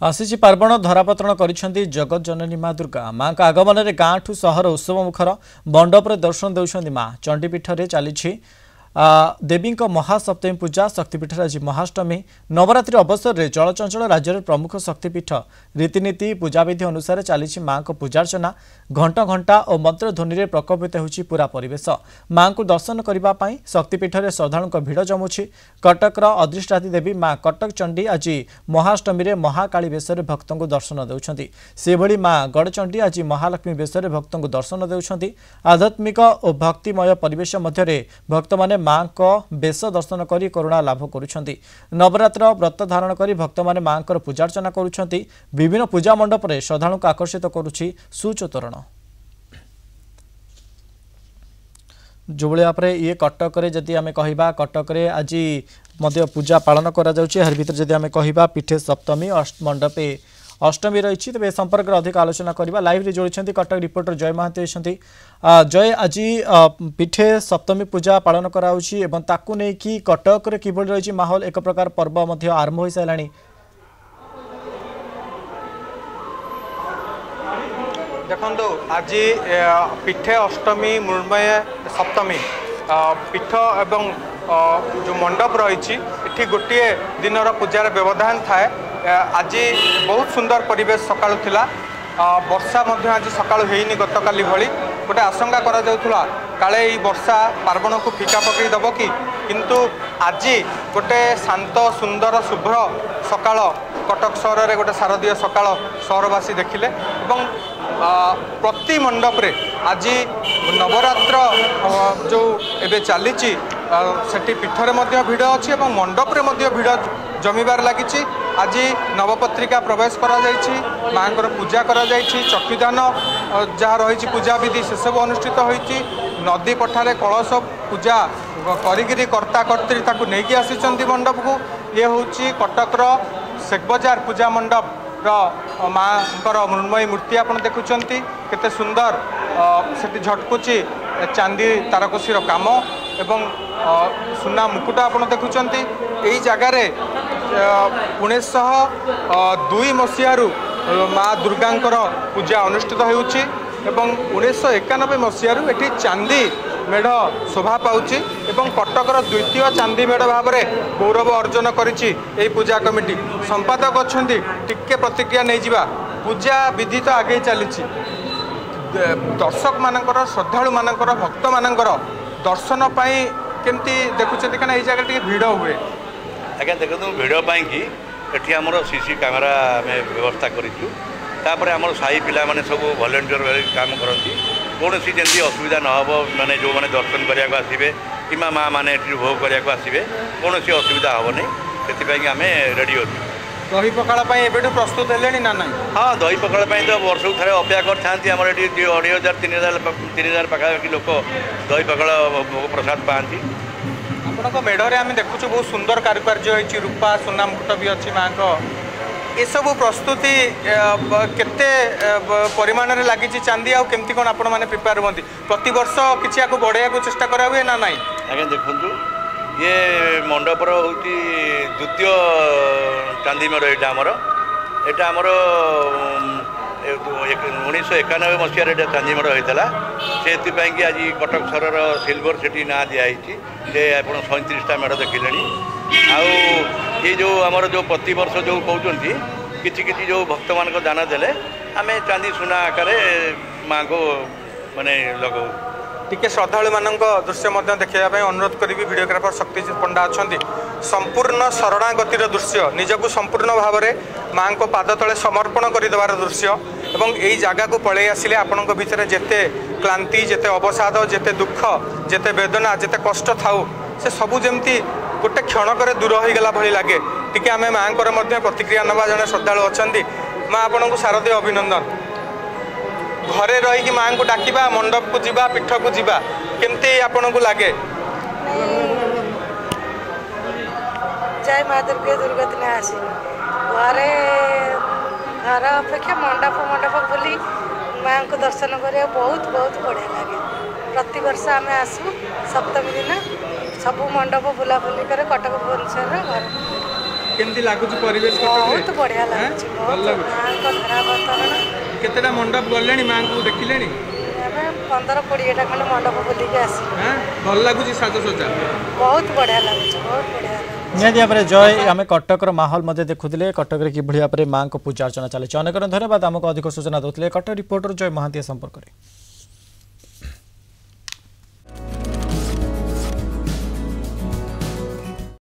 आसीची पार्वण धरापतरण करिसेंती जगत जननी माँ दुर्गा माँ का आगमन में गाँ ठू सहर उत्सव मुखर मंडप दर्शन देउछंती माँ चंडीपीठ में चली देवी महासप्तमी पूजा शक्तिपीठ आज महाअष्टमी नवरात्रि अवसर में चलचंचल राज्य में प्रमुख शक्तिपीठ रीतिनीति पूजाविधि अनुसार चली माँ को पूजार्चना घंटा घंटा और मंत्रध्वनि में प्रकपित होची पूरा परिवेश माँ को दर्शन करने शक्तिपीठ में श्रद्धालुं भिड़ जमुची कटकर अदृष्टादी देवी माँ कटक चंडी आज महाअष्टमी में महाकाली बेश भक्त को दर्शन देउछंती सेभली माँ गड़चंडी आज महालक्ष्मी बेश भक्त को दर्शन देउछंती आध्यात्मिक और भक्तिमय परिवेश मध्य भक्त माने माँ को बेश दर्शन करी करुणा लाभ करुछंती नवरात्र व्रत धारण करी भक्त माने माँ को पूजार्चना करुछंती विभिन्न पूजा मंडप रे श्रद्धालुं को आकर्षित करुछि सूचतोरण जो ये कटक रे जदि आमे कहिबा कटक रे आज मध्य पूजा पालन करा जाउछि हर भीतर जदि आमे कहिबा पीठे सप्तमी मंडपे अष्टमी रही तेज संपर्क में अधिक आलोचना करवा लाइव रे जोड़ी कटक रिपोर्टर जय महांती जय आज पीठे सप्तमी पूजा पालन कराउछि एवं ताकू नै कि कटक रे किभଳି रही माहौल एक प्रकार पर्व मध्य आरंभ हो साराणी देखो आज पीठे अष्टमी मृण्मय सप्तमी पीठ एवं जो मंडप रही गोटे दिन पूजार व्यवधान थाए आज बहुत सुंदर परिवेश सकाळु थिला वर्षा मध्य आज सकाळु हेइनी गतकाली भली गोटे आशंका करा जाउथुला काले ई वर्षा पार्वण को फिका पकई दब कि किंतु आज गोटे शांत सुंदर शुभ्र सकाळ कटक सहर रे गोटे शारदीय सकाळ सहरवासी देखिले एवं प्रति मंडप रे आज नवरात्र जो एबे चलीची सेठी पीठरे मध्य भिड़ अच्छी और मंडप रे मध्य भिड़ जमीबार लगी आज नवपत्रिका प्रवेश करा जाइछि माँ को पूजा करा जाइछि चक्षुदान जहाँ रही पूजा विधि से सब अनुष्ठित होइछि नदी पठारे कलश पूजा करिगिरी कर्ता कर्त्री ताकू नेकी आसीचंती मंडप को ये होछि कटकर शेख बजार पूजा मंडप माँ मृण्मयी मूर्ति आप देखुंट केते सुंदर से झटकुची चांदी तारकसीर काम एवं सुना मुकुट आप देखुंट यही जगार 1902 मसीह माँ दुर्गा पूजा अनुष्ठित होउछि एवं 1991 मसीह ये चांदी मेढ़ शोभा पाउछि एवं कटकर द्वितीय चांदी मेढ़ भाव में गौरव अर्जन करिछि एही पूजा कमिटी संपादक अच्छी टिके प्रतिक्रिया नहीं जावा पूजा विधि तो आगे चली दर्शक मानकर श्रद्धालु मानकर भक्त मानकर दर्शन पाई केमती देखुଛନ୍ତି कना एही जगह टिके भिड़ हुए आज्ञा देखो भिड़ पाई कि एठी हमर सीसी कैमेरा आम व्यवस्था करिछु तापर आम साई पिला माने सब वॉलंटियर काम करती कौन सी जमी असुविधा न हो माने जो माने दर्शन करने आसवे कि माँ मैंने भोग करने आसवे कौन सी असुविधा हे नहीं से आम रेडी अच्छे दही पखाड़ प्रस्तुत है ना नहीं हाँ दही पखाड़ तो वर्ष को थे अपेक्षा करते ये 2,000 3,000 पाखापाखि लोक दही पखाड़ भोग प्रसाद पाती आपण मेढ़े आम देखुँ बहुत सुंदर कारुकार्य होती रूपा सुना मुकुट भी अच्छी माँ को ये सब प्रस्तुति केते परिमाण में लगी चांदी आउ केमती कौन आपण मैंने प्रिपेयर होती प्रति वर्ष किसी आपको बढ़ाया को चेष्टा करा हुए ना नहीं आज्ञा देखु ये मंडपर हूँ द्वितीय चांदी मेढ़ यहाँ आमर यहाँ आमर 1991 मसीह चांदी मेढ़ होता से कि आज कटक सहर सिल्वर से ना दिखाई से आप 37टा मेढ़ देखिले आउ ये जो आमर जो प्रति वर्ष जो कहते किसी जो भक्त मान दान देले आम चांदी सुना आकार माँ को माने लगाऊ टिके श्रद्धालु मान दृश्य देखापी अनुरोध करी वीडियोग्राफर शक्तिजीत पंडा अच्छा संपूर्ण शरणागतिर दृश्य निजक संपूर्ण भाव में माँ को पाद तले समर्पण करदेवार दृश्य एवं यही जगह को पलि आसिले आपण भितर जिते क्लांति जिते अवसाद जिते दुख जिते वेदना जिते कष्ट थाऊ से सबू जमती गोटे क्षणकर दूर हो गला भली लगे टिके आम माँ को प्रतिक्रिया नवा जड़े श्रद्धालु अच्छा माँ आपन को शारदीय अभिनंदन घरे रही माँ को डाकिबा मंडप को जीवा पीठ को जीवा केमती आपन को लगे जय माँ दुर्गा दुर्गति आसी घरे घर अपेक्षा मंडप बुली माँ को दर्शन करिया बहुत बहुत बढ़िया लगे प्रति वर्ष आम आसू सप्तमी दिन सबू मंडप बुलाबुली करे कटक भुवनेश्वर घर केमती लागुच परिवेश कटक बहुत बढ़िया लाଗୁଛି ଭଲ ଲାଗୁଛି ମାଙ୍କ ଧରାବତରଣ केतेटा मंडप गलेनी मां को देखिलेनी ଆମେ 15-20ଟା ଖଣ୍ଡେ ମଣ୍ଡପ ବୁଲିକି ଆସିଲୁ ଭଲ ଲାଗୁଛି ସାଜସଜ୍ଜା ବହୁତ ବଢ଼ିଆ ଲାଗୁଛି ବହୁତ ବଢ଼ିଆ ଲାଗୁଛି निहाती भाव में जय आम कटकर माहौल देखुले कटक किभली भाव में मां को पूजा अर्चना चली अनेक धन्यवाद आमको अधिक सूचना दूसरे कटक रिपोर्टर जय महांती संपर्क में।